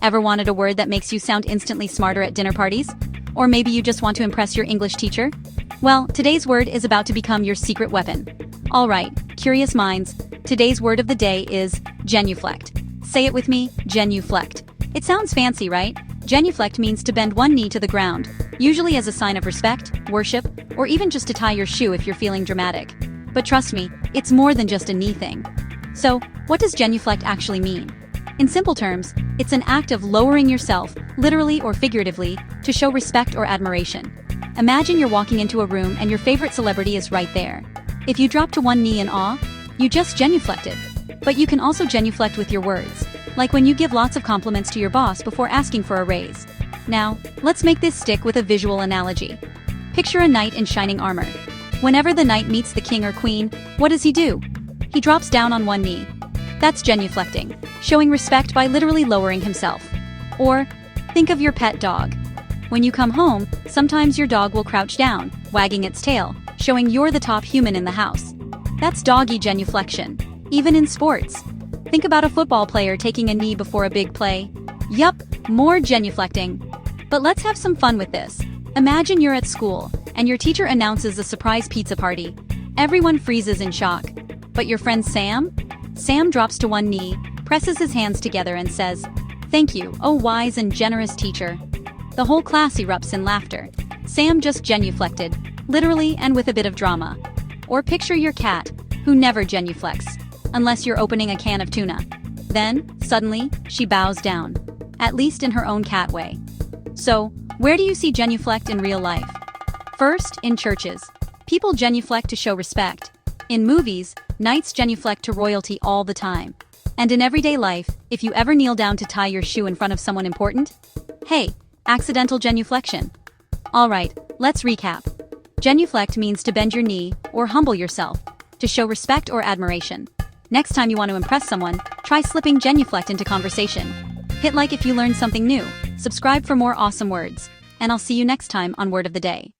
Ever wanted a word that makes you sound instantly smarter at dinner parties? Or maybe you just want to impress your English teacher? Well, today's word is about to become your secret weapon. Alright, curious minds, today's word of the day is genuflect. Say it with me, genuflect. It sounds fancy, right? Genuflect means to bend one knee to the ground, usually as a sign of respect, worship, or even just to tie your shoe if you're feeling dramatic. But trust me, it's more than just a knee thing. So, what does genuflect actually mean? In simple terms, it's an act of lowering yourself, literally or figuratively, to show respect or admiration. Imagine you're walking into a room and your favorite celebrity is right there. If you drop to one knee in awe, you just genuflected. But you can also genuflect with your words, like when you give lots of compliments to your boss before asking for a raise. Now, let's make this stick with a visual analogy. Picture a knight in shining armor. Whenever the knight meets the king or queen, what does he do? He drops down on one knee. That's genuflecting, showing respect by literally lowering himself. Or, think of your pet dog. When you come home, sometimes your dog will crouch down, wagging its tail, showing you're the top human in the house. That's doggy genuflection, even in sports. Think about a football player taking a knee before a big play. Yup, more genuflecting. But let's have some fun with this. Imagine you're at school, and your teacher announces a surprise pizza party. Everyone freezes in shock. But your friend Sam? Sam drops to one knee, presses his hands together and says, "Thank you, oh wise and generous teacher." The whole class erupts in laughter. Sam just genuflected, literally and with a bit of drama. Or picture your cat, who never genuflects, unless you're opening a can of tuna. Then, suddenly, she bows down, at least in her own cat way. So, where do you see genuflect in real life? First, in churches. People genuflect to show respect. In movies, knights genuflect to royalty all the time. And in everyday life, if you ever kneel down to tie your shoe in front of someone important, hey, accidental genuflection. Alright, let's recap. Genuflect means to bend your knee or humble yourself, to show respect or admiration. Next time you want to impress someone, try slipping genuflect into conversation. Hit like if you learned something new, subscribe for more awesome words, and I'll see you next time on Word of the Day.